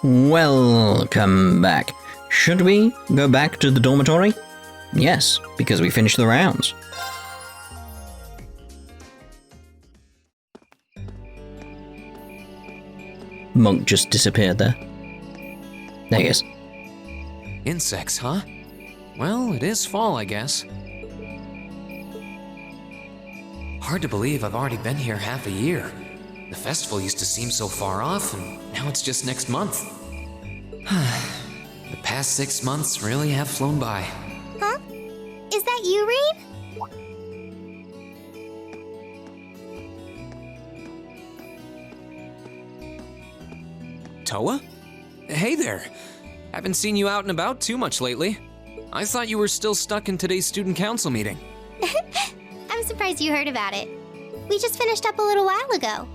Welcome back. Should we go back to the dormitory? Yes, because we finished the rounds. Monk just disappeared there. There he is. Insects, huh? Well, it is fall, I guess. Hard to believe I've already been here half a year. The festival used to seem so far off, and now it's just next month. The past 6 months really have flown by. Huh? Is that you, Reed? Towa? Hey there. Haven't seen you out and about too much lately. I thought you were still stuck in today's student council meeting. I'm surprised you heard about it. We just finished up a little while ago.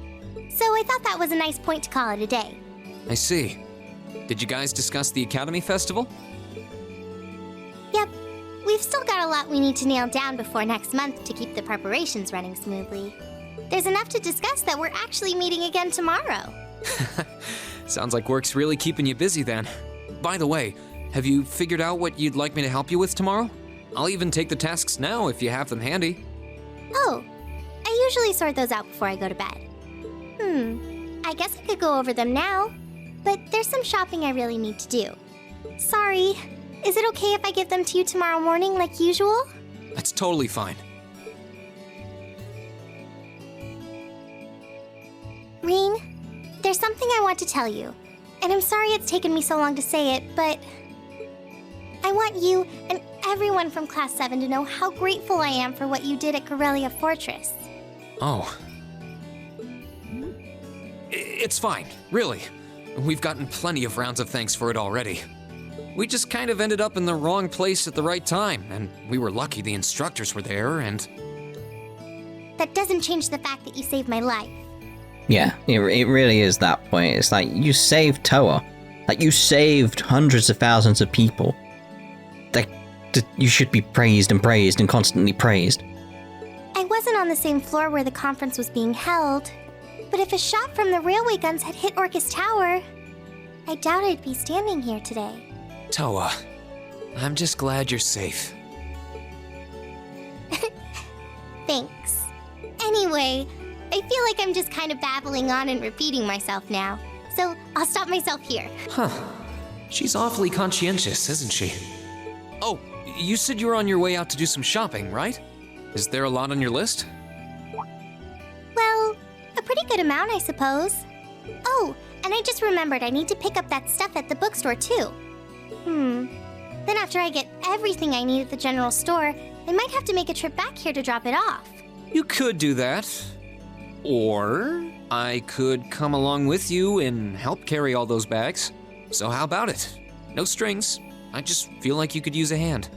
So I thought that was a nice point to call it a day. I see. Did you guys discuss the Academy Festival? Yep. We've still got a lot we need to nail down before next month to keep the preparations running smoothly. There's enough to discuss that we're actually meeting again tomorrow. Sounds like work's really keeping you busy then. By the way, have you figured out what you'd like me to help you with tomorrow? I'll even take the tasks now if you have them handy. Oh, I usually sort those out before I go to bed. I guess I could go over them now, but there's some shopping I really need to do. Sorry, is it okay if I give them to you tomorrow morning like usual? That's totally fine. Reen, there's something I want to tell you, and I'm sorry it's taken me so long to say it, but I want you and everyone from Class 7 to know how grateful I am for what you did at Corellia Fortress. Oh. It's fine, really. We've gotten plenty of rounds of thanks for it already. We just kind of ended up in the wrong place at the right time, and we were lucky the instructors were there, and... That doesn't change the fact that you saved my life. Yeah, it really is that point. It's like, you saved Towa. Like, you saved hundreds of thousands of people. Like, you should be praised and praised and constantly praised. I wasn't on the same floor where the conference was being held, but if a shot from the railway guns had hit Orcus Tower, I doubt I'd be standing here today. Towa, I'm just glad you're safe. Thanks. Anyway, I feel like I'm just kind of babbling on and repeating myself now, so I'll stop myself here. Huh. She's awfully conscientious, isn't she? Oh, you said you were on your way out to do some shopping, right? Is there a lot on your list? Well, a pretty good amount, I suppose. Oh, and I just remembered I need to pick up that stuff at the bookstore, too. Then after I get everything I need at the general store, I might have to make a trip back here to drop it off. You could do that. Or I could come along with you and help carry all those bags. So how about it? No strings. I just feel like you could use a hand.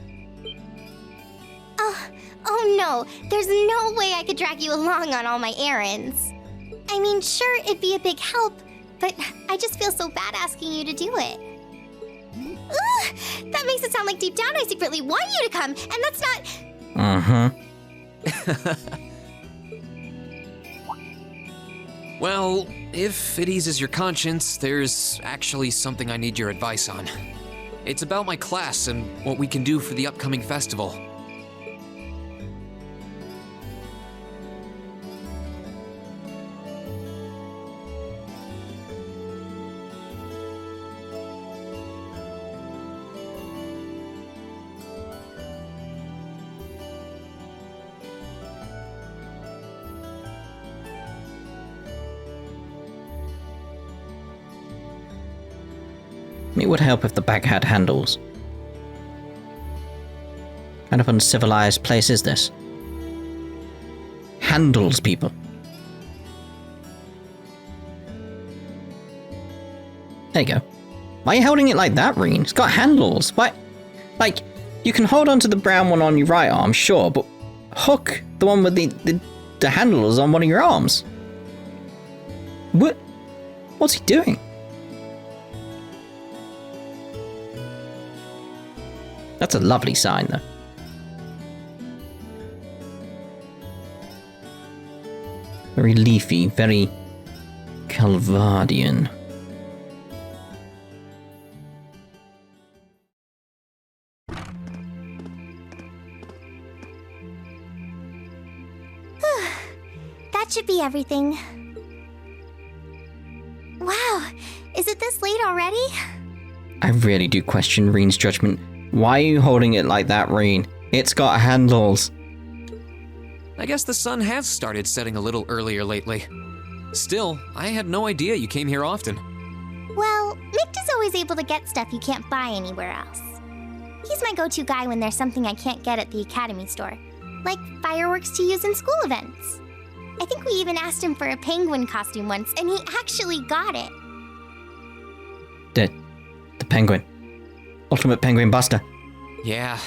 Oh no, there's no way I could drag you along on all my errands. I mean, sure, it'd be a big help, but I just feel so bad asking you to do it. Ugh, that makes it sound like deep down I secretly want you to come, and that's not... Well, if it eases your conscience, there's actually something I need your advice on. It's about my class and what we can do for the upcoming festival. It would help if the bag had handles. What kind of uncivilized place is this? Handles, people. There you go. Why are you holding it like that, Reen? It's got handles. Why? Like, you can hold onto the brown one on your right arm, sure, but hook the one with the handles on one of your arms. What's he doing? That's a lovely sign, though. Very leafy, very Calvardian. That should be everything. Wow, is it this late already? I really do question Reen's judgment. Why are you holding it like that, Reen? It's got handles. I guess the sun has started setting a little earlier lately. Still, I had no idea you came here often. Well, Mick is always able to get stuff you can't buy anywhere else. He's my go-to guy when there's something I can't get at the Academy store, like fireworks to use in school events. I think we even asked him for a penguin costume once, and he actually got it. The penguin. Ultimate Penguin Buster. Yeah,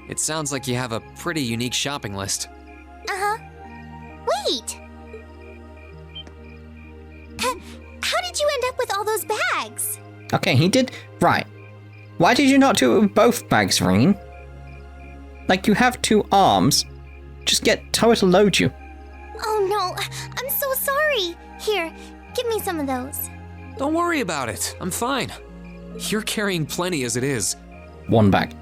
it sounds like you have a pretty unique shopping list. Uh-huh. Wait! How did you end up with all those bags? Okay, he did. Right. Why did you not do it with both bags, Reen? Like, you have 2 arms. Just get Towa to load you. Oh no, I'm so sorry. Here, give me some of those. Don't worry about it, I'm fine. You're carrying plenty as it is. 1 bag.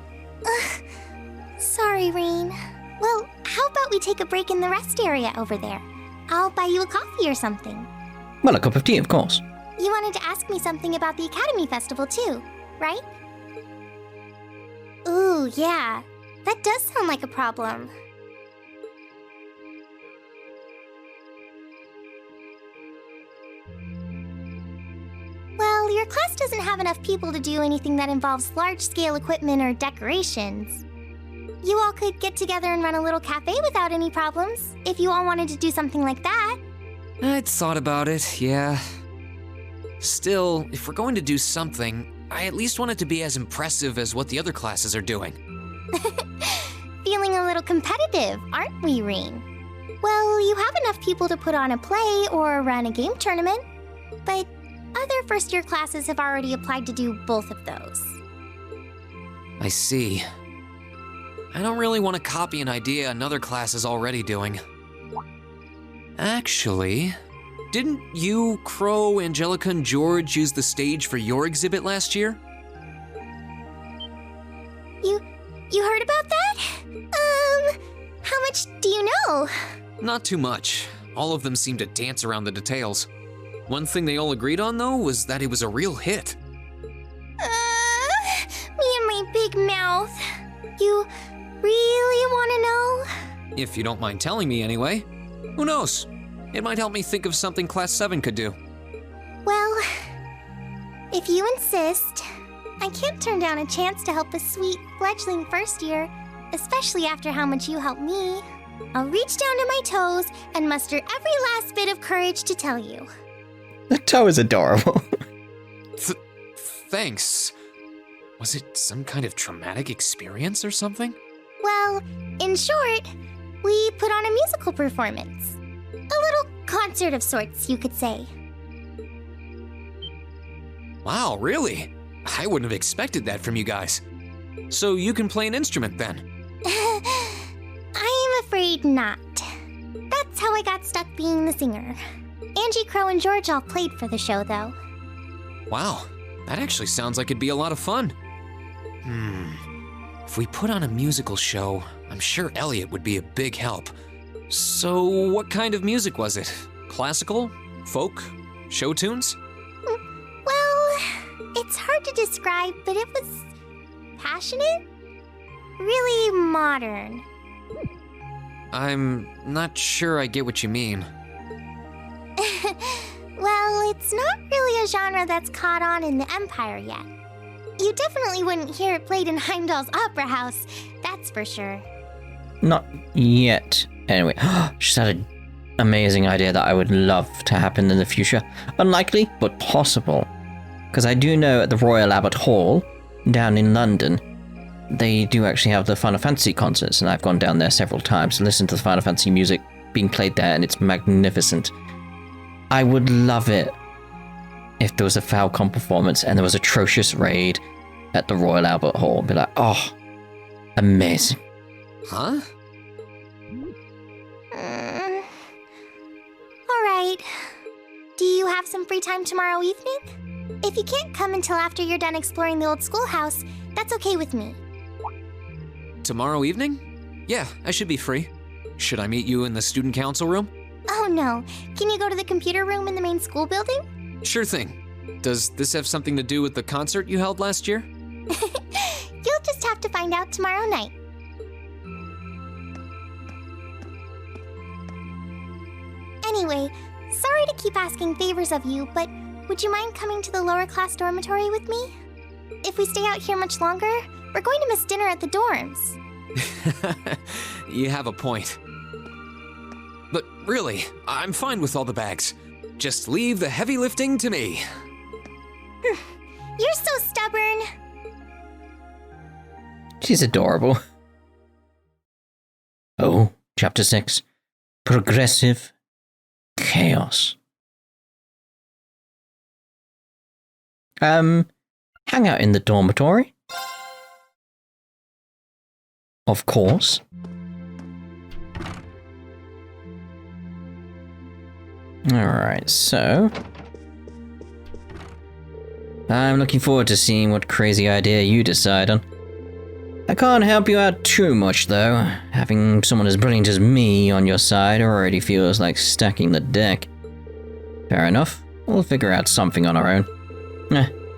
Sorry, Reen. Well, how about we take a break in the rest area over there? I'll buy you a coffee or something. Well, a cup of tea, of course. You wanted to ask me something about the Academy Festival too, right? Ooh, yeah. That does sound like a problem. Well, your class doesn't have enough people to do anything that involves large-scale equipment or decorations. You all could get together and run a little cafe without any problems, if you all wanted to do something like that. I'd thought about it, yeah. Still, if we're going to do something, I at least want it to be as impressive as what the other classes are doing. Feeling a little competitive, aren't we, Reen? Well, you have enough people to put on a play or run a game tournament, but other first-year classes have already applied to do both of those. I see. I don't really want to copy an idea another class is already doing. Actually, didn't you, Crow, Angelica, and George use the stage for your exhibit last year? You heard about that? How much do you know? Not too much. All of them seemed to dance around the details. One thing they all agreed on, though, was that it was a real hit. Me and my big mouth. You really want to know? If you don't mind telling me anyway. Who knows? It might help me think of something Class VII could do. Well, if you insist, I can't turn down a chance to help a sweet, fledgling first year, especially after how much you helped me. I'll reach down to my toes and muster every last bit of courage to tell you. The toe is adorable. Thanks. Was it some kind of traumatic experience or something? Well, in short, we put on a musical performance. A little concert of sorts, you could say. Wow, really? I wouldn't have expected that from you guys. So you can play an instrument then? I'm afraid not. That's how I got stuck being the singer. Angie, Crow, and George all played for the show, though. Wow, that actually sounds like it'd be a lot of fun. If we put on a musical show, I'm sure Elliot would be a big help. So what kind of music was it? Classical? Folk? Show tunes? Well, it's hard to describe, but it was passionate? Really modern. I'm not sure I get what you mean. Well, it's not really a genre that's caught on in the Empire yet. You definitely wouldn't hear it played in Heimdall's Opera House, that's for sure. Not yet. Anyway, she's had an amazing idea that I would love to happen in the future. Unlikely, but possible. Because I do know at the Royal Albert Hall, down in London, they do actually have the Final Fantasy concerts, and I've gone down there several times to listen to the Final Fantasy music being played there, and it's magnificent. I would love it if there was a Falcon performance and there was a atrocious raid at the Royal Albert Hall. Be like, oh, amazing. Huh? Alright. Do you have some free time tomorrow evening? If you can't come until after you're done exploring the Old Schoolhouse, that's okay with me. Tomorrow evening? Yeah, I should be free. Should I meet you in the student council room? Oh Oh no. Can you go to the computer room in the main school building? Sure thing. Does this have something to do with the concert you held last year? You'll just have to find out tomorrow night. Anyway, sorry to keep asking favors of you, but would you mind coming to the lower class dormitory with me? If we stay out here much longer, we're going to miss dinner at the dorms. You have a point. But really, I'm fine with all the bags. Just leave the heavy lifting to me. You're so stubborn. She's adorable. Oh, Chapter 6. Progressive Chaos. Hang out in the dormitory? Of course. Alright, so... I'm looking forward to seeing what crazy idea you decide on. I can't help you out too much, though. Having someone as brilliant as me on your side already feels like stacking the deck. Fair enough. We'll figure out something on our own.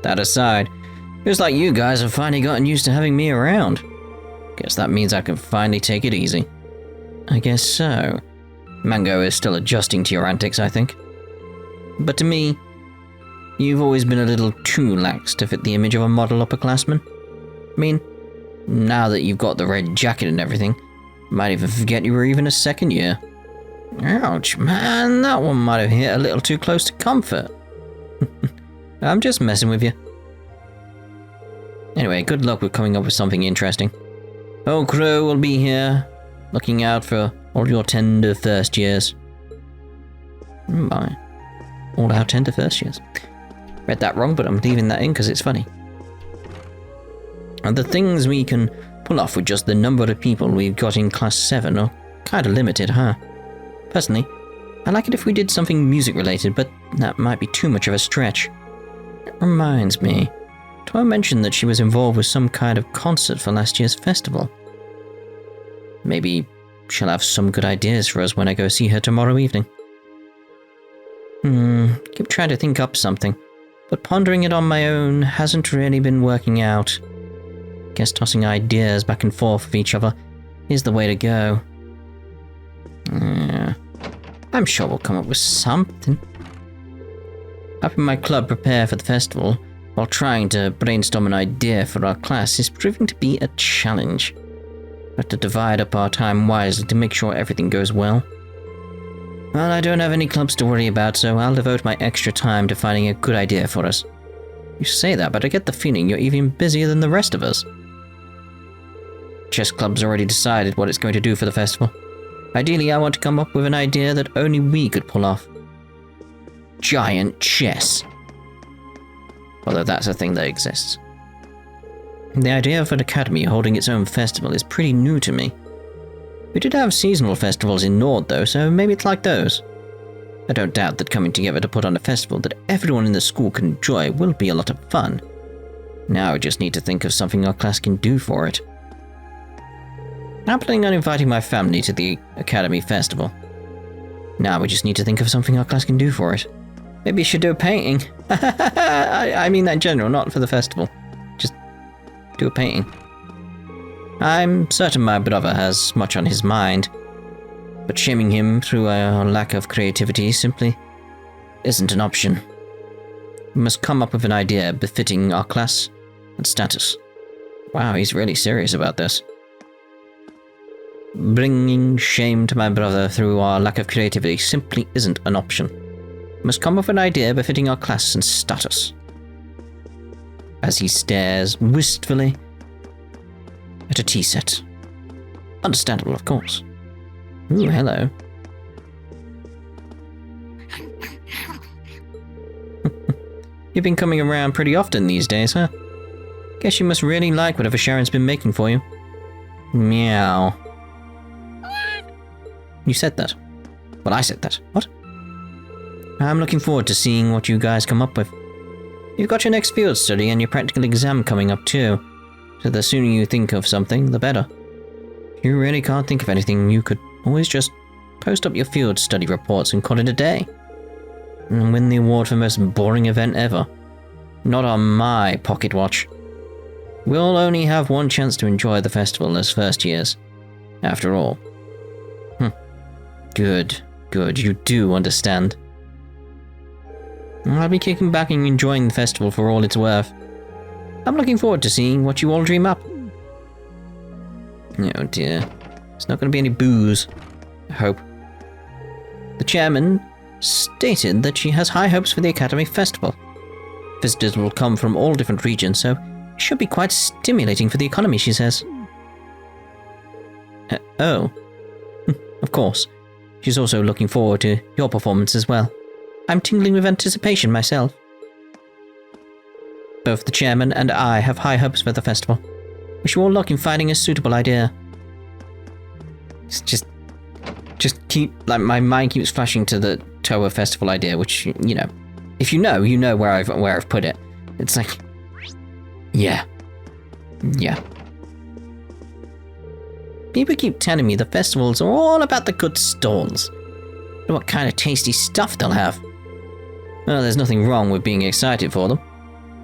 That aside, feels like you guys have finally gotten used to having me around. Guess that means I can finally take it easy. I guess so. Mango is still adjusting to your antics, I think. But to me, you've always been a little too lax to fit the image of a model upperclassman. I mean, now that you've got the red jacket and everything, might even forget you were even a second year. Ouch, man, that one might have hit a little too close to comfort. I'm just messing with you. Anyway, good luck with coming up with something interesting. Old Crow will be here, looking out for all your tender first years. My, all our tender first years. Read that wrong, but I'm leaving that in because it's funny. And the things we can pull off with just the number of people we've got in Class 7 are kind of limited, huh? Personally, I'd like it if we did something music related, but that might be too much of a stretch. It reminds me, Towa mentioned that she was involved with some kind of concert for last year's festival. Maybe she'll have some good ideas for us when I go see her tomorrow evening. Keep trying to think up something, but pondering it on my own hasn't really been working out. Guess tossing ideas back and forth with each other is the way to go. I'm sure we'll come up with something. Helping my club prepare for the festival while trying to brainstorm an idea for our class is proving to be a challenge. We have to divide up our time wisely to make sure everything goes well. Well, I don't have any clubs to worry about, so I'll devote my extra time to finding a good idea for us. You say that, but I get the feeling you're even busier than the rest of us. Chess club's already decided what it's going to do for the festival. Ideally, I want to come up with an idea that only we could pull off. Giant chess. Although that's a thing that exists. The idea of an academy holding its own festival is pretty new to me. We did have seasonal festivals in Nord though, so maybe it's like those. I don't doubt that coming together to put on a festival that everyone in the school can enjoy will be a lot of fun. Now we just need to think of something our class can do for it. I'm planning on inviting my family to the Academy Festival. Now we just need to think of something our class can do for it. Maybe you should do a painting. I mean that in general, not for the festival. Just do a painting. I'm certain my brother has much on his mind, but shaming him through a lack of creativity simply isn't an option. We must come up with an idea befitting our class and status. Wow, he's really serious about this. Bringing shame to my brother through our lack of creativity simply isn't an option. We must come up with an idea befitting our class and status. As he stares wistfully at a tea set. Understandable, of course. Ooh, hello. You've been coming around pretty often these days, huh? Guess you must really like whatever Sharon's been making for you. Meow. You said that. Well, I said that. What? I'm looking forward to seeing what you guys come up with. You've got your next field study and your practical exam coming up too, so the sooner you think of something, the better. If you really can't think of anything, you could always just post up your field study reports and call it a day. And win the award for most boring event ever. Not on my pocket watch. We'll only have one chance to enjoy the festival as first years. After all. Good, you do understand. I'll be kicking back and enjoying the festival for all it's worth. I'm looking forward to seeing what you all dream up. Oh dear. There's not going to be any booze. I hope. The chairman stated that she has high hopes for the Academy Festival. Visitors will come from all different regions, so it should be quite stimulating for the economy, she says. Oh. Of course. She's also looking forward to your performance as well. I'm tingling with anticipation myself. Both the chairman and I have high hopes for the festival. Wish you all luck in finding a suitable idea. It's just keep, like, my mind keeps flashing to the Towa festival idea, which, you know, if you know where I've put it. It's like, yeah. People keep telling me the festivals are all about the good stalls. What kind of tasty stuff they'll have. Well, there's nothing wrong with being excited for them,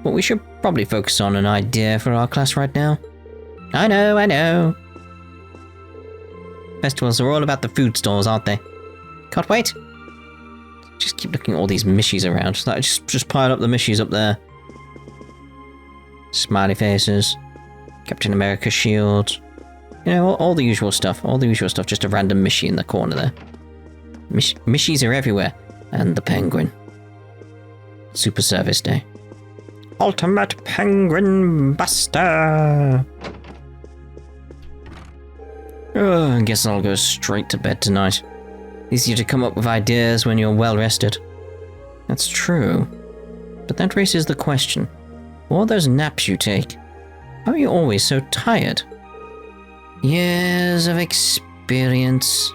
but we should probably focus on an idea for our class right now. I know. Festivals are all about the food stalls, aren't they? Can't wait. Just keep looking at all these mishies around. Like, just pile up the mishies up there. Smiley faces. Captain America shields. You know, all the usual stuff. Just a random mishie in the corner there. Mishies are everywhere. And the penguin. Super Service Day. Ultimate Penguin Buster! I guess I'll go straight to bed tonight. Easier to come up with ideas when you're well rested. That's true. But that raises the question. All those naps you take, how are you always so tired? Years of experience.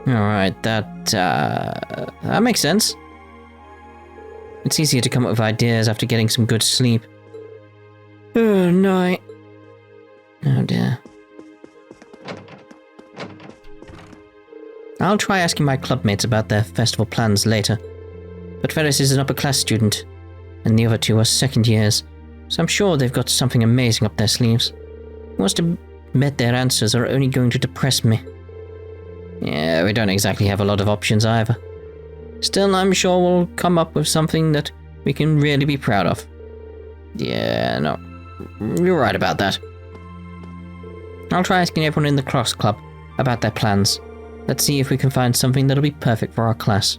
Alright, that makes sense. It's easier to come up with ideas after getting some good sleep. Oh, night. Oh dear. I'll try asking my clubmates about their festival plans later. But Ferris is an upper class student, and the other two are second years, so I'm sure they've got something amazing up their sleeves. Who wants to bet their answers are only going to depress me? Yeah, we don't exactly have a lot of options either. Still, I'm sure we'll come up with something that we can really be proud of. Yeah, no, you're right about that. I'll try asking everyone in the Cross Club about their plans. Let's see if we can find something that'll be perfect for our class.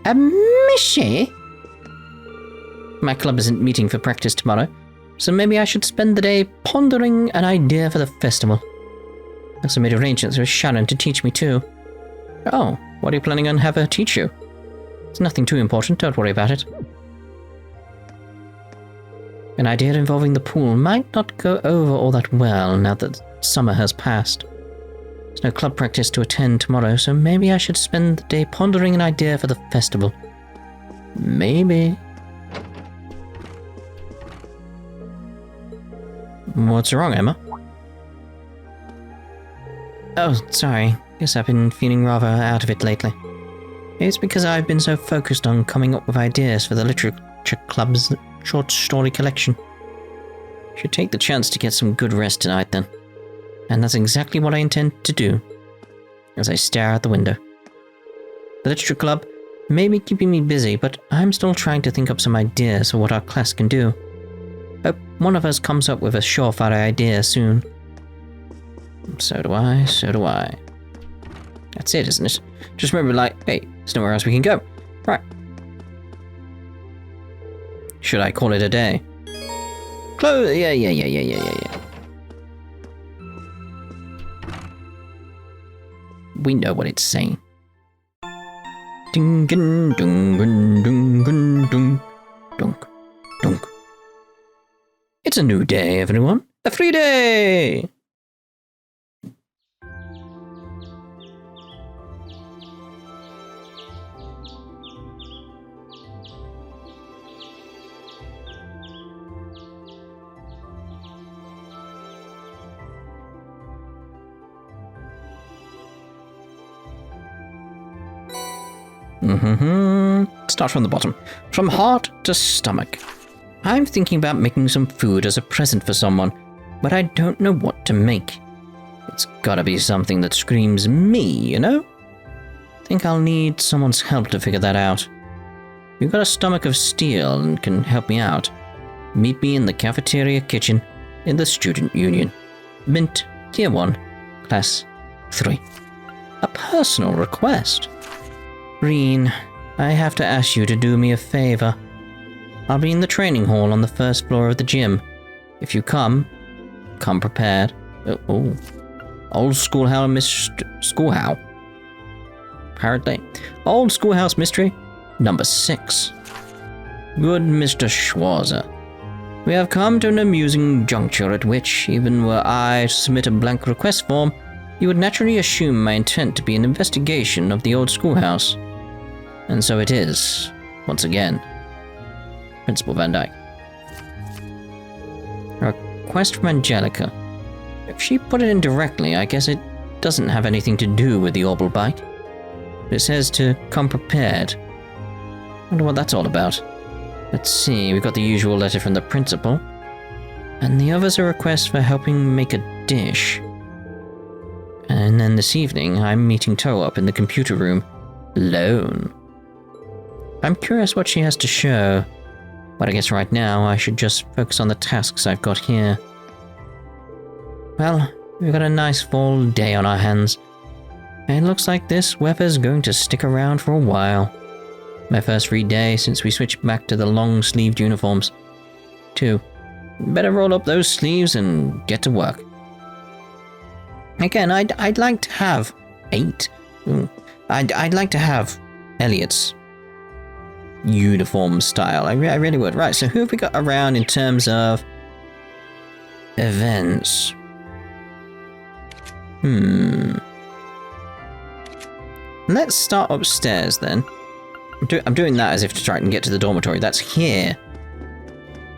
A Mishi? My club isn't meeting for practice tomorrow, so maybe I should spend the day pondering an idea for the festival. I also made arrangements with Sharon to teach me too. Oh, what are you planning on have her teach you? It's nothing too important, don't worry about it. An idea involving the pool might not go over all that well now that summer has passed. There's no club practice to attend tomorrow, so maybe I should spend the day pondering an idea for the festival. Maybe. What's wrong, Emma? Oh, sorry. Guess I've been feeling rather out of it lately. It's because I've been so focused on coming up with ideas for the literature club's short story collection. Should take the chance to get some good rest tonight then. And that's exactly what I intend to do. As I stare out the window. The literature club may be keeping me busy, but I'm still trying to think up some ideas for what our class can do. Hope one of us comes up with a surefire idea soon. So do I. That's it, isn't it? Just remember, like, hey, there's nowhere else we can go. Right. Should I call it a day? Close. Yeah. We know what it's saying. Ding dung dung dung dung dung dunk dunk. It's a new day, everyone. A free day. Start from the bottom. From heart to stomach. I'm thinking about making some food as a present for someone, but I don't know what to make. It's gotta be something that screams me, you know? Think I'll need someone's help to figure that out. You've got a stomach of steel and can help me out. Meet me in the cafeteria kitchen in the student union. Mint, Tier 1, Class 3. A personal request. Reen, I have to ask you to do me a favor. I'll be in the training hall on the first floor of the gym. If you come prepared. Old Schoolhouse Schoolhouse. Apparently. Old Schoolhouse Mystery, number 6. Good Mr. Schwarzer. We have come to an amusing juncture at which, even were I to submit a blank request form, you would naturally assume my intent to be an investigation of the old schoolhouse. And so it is, once again. Principal Van Dyke. A request from Angelica. If she put it in directly, I guess it doesn't have anything to do with the orbital bite. It says to come prepared. Wonder what that's all about. Let's see, we've got the usual letter from the principal. And the other's a request for helping make a dish. And then this evening, I'm meeting Towa up in the computer room, alone. I'm curious what she has to show, but I guess right now I should just focus on the tasks I've got here. Well, we've got a nice fall day on our hands. And it looks like this weather's going to stick around for a while. My first free day since we switched back to the long-sleeved uniforms. 2. Better roll up those sleeves and get to work. Again, I'd like to have 8. I'd like to have Elliot's uniform style. I really would. Right, so who have we got around in terms of events? Let's start upstairs then. I'm doing that as if to try and get to the dormitory. That's here.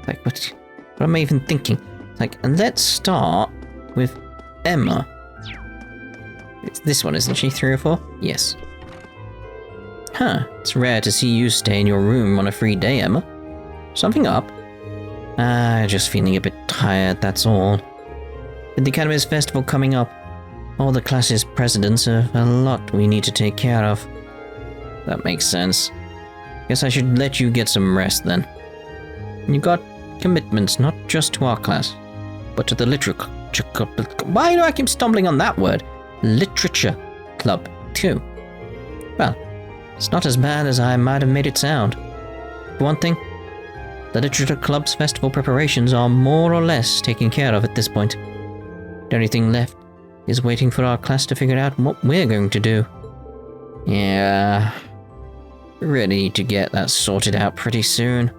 Like, what am I even thinking? Like, and let's start with Emma. It's this one, isn't she? 3 or 4? Yes. Huh. It's rare to see you stay in your room on a free day, Emma. Something up? Just feeling a bit tired, that's all. With the Academy's festival coming up, all the class's presidents have a lot we need to take care of. That makes sense. Guess I should let you get some rest then. You got commitments not just to our class, but to the literature club. Why do I keep stumbling on that word? Literature club, too. Well, it's not as bad as I might have made it sound. For one thing, the literature club's festival preparations are more or less taken care of at this point. The only thing left is waiting for our class to figure out what we're going to do. Yeah, really need to get that sorted out pretty soon.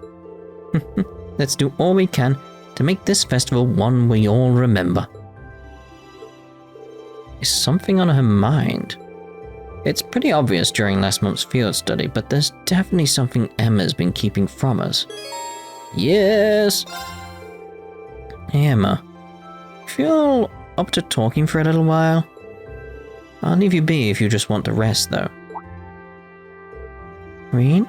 Let's do all we can to make this festival one we all remember. Is something on her mind? It's pretty obvious during last month's field study, but there's definitely something Emma's been keeping from us. Yes! Hey Emma, feel up to talking for a little while? I'll leave you be if you just want to rest, though. Reen?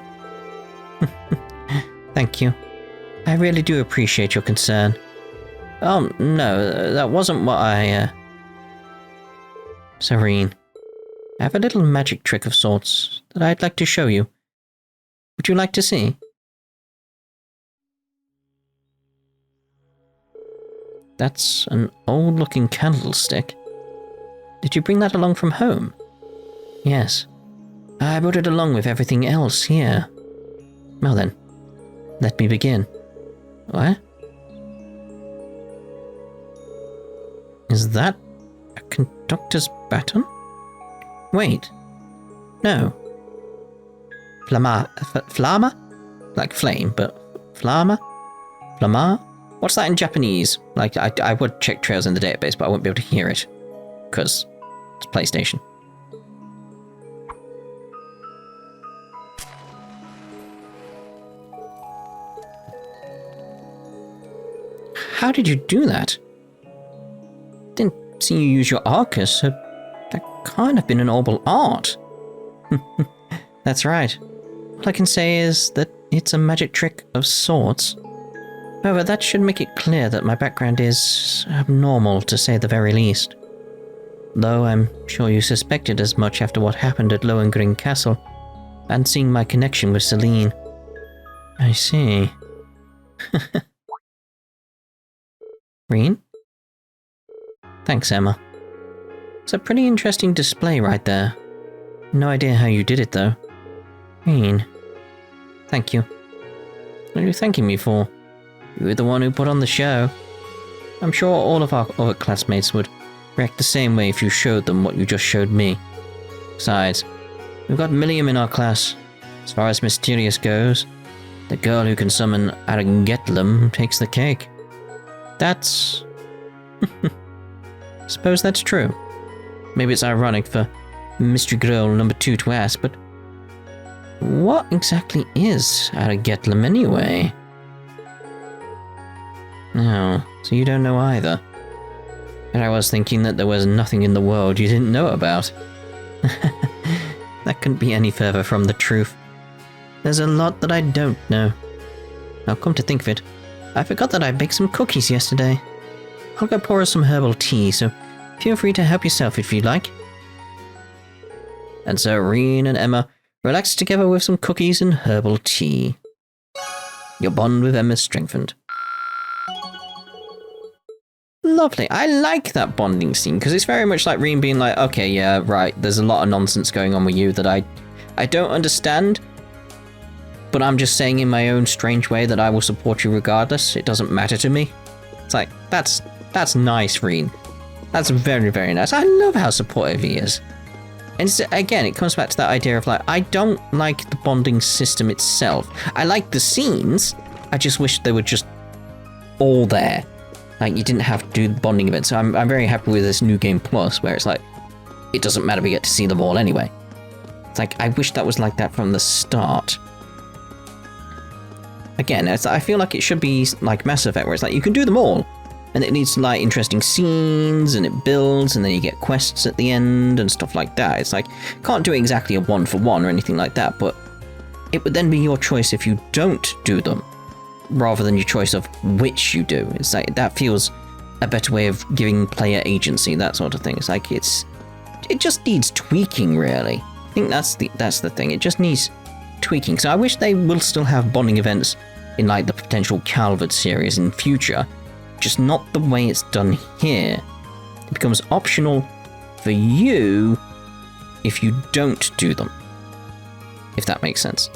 Thank you. I really do appreciate your concern. Oh, no, that wasn't what Serene, I have a little magic trick of sorts that I'd like to show you. Would you like to see? That's an old-looking candlestick. Did you bring that along from home? Yes. I brought it along with everything else here. Well then, let me begin. What? Is that a conductor's baton? Wait. No. Flama? Like flame, but flama? Flama? What's that in Japanese? Like, I would check trails in the database, but I won't be able to hear it. Because it's PlayStation. How did you do that? Didn't see you use your Arcus, so that can't have been an orbital art. That's right. All I can say is that it's a magic trick of sorts. However, that should make it clear that my background is abnormal, to say the very least. Though I'm sure you suspected as much after what happened at Lohengrin Castle, and seeing my connection with Celine. I see. Reen? Thanks, Emma. It's a pretty interesting display right there. No idea how you did it, though. Reen. Thank you. What are you thanking me for? You were the one who put on the show. I'm sure all of our other classmates would react the same way if you showed them what you just showed me. Besides, we've got Milliam in our class. As far as mysterious goes, the girl who can summon Aragetlam takes the cake. That's... Suppose that's true. Maybe it's ironic for Mystery Girl number 2 to ask, but what exactly is Aragetlam anyway? No, so you don't know either. And I was thinking that there was nothing in the world you didn't know about. That couldn't be any further from the truth. There's a lot that I don't know. Now, come to think of it, I forgot that I baked some cookies yesterday. I'll go pour us some herbal tea, so feel free to help yourself if you'd like. And so Reen and Emma relaxed together with some cookies and herbal tea. Your bond with Emma strengthened. Lovely. I like that bonding scene, because it's very much like Reen being like, okay, yeah, right, there's a lot of nonsense going on with you that I don't understand, but I'm just saying in my own strange way that I will support you regardless. It doesn't matter to me. It's like, that's nice, Reen. That's very, very nice. I love how supportive he is. And again, it comes back to that idea of like, I don't like the bonding system itself. I like the scenes. I just wish they were just all there. Like, you didn't have to do the bonding events. So I'm very happy with this New Game Plus, where it's like, it doesn't matter, we get to see them all anyway. It's like, I wish that was like that from the start. Again, I feel like it should be like Mass Effect, where it's like, you can do them all. And it needs like interesting scenes, and it builds, and then you get quests at the end, and stuff like that. It's like, can't do exactly a 1-for-1 or anything like that, but it would then be your choice if you don't do them, rather than your choice of which you do. It's like, that feels a better way of giving player agency, that sort of thing. It's like, it just needs tweaking, really. I think that's the thing. It just needs tweaking. So I wish they will still have bonding events in like the potential Calvert series in future, just not the way it's done here. It becomes optional for you if you don't do them. If that makes sense.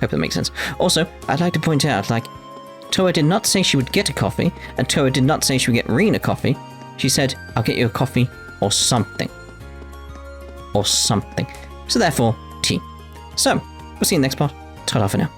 Hope that makes sense. Also, I'd like to point out, like, Towa did not say she would get a coffee, and Towa did not say she would get Reen a coffee. She said, I'll get you a coffee or something. Or something. So therefore, tea. So, we'll see you in the next part. Ta-da for now.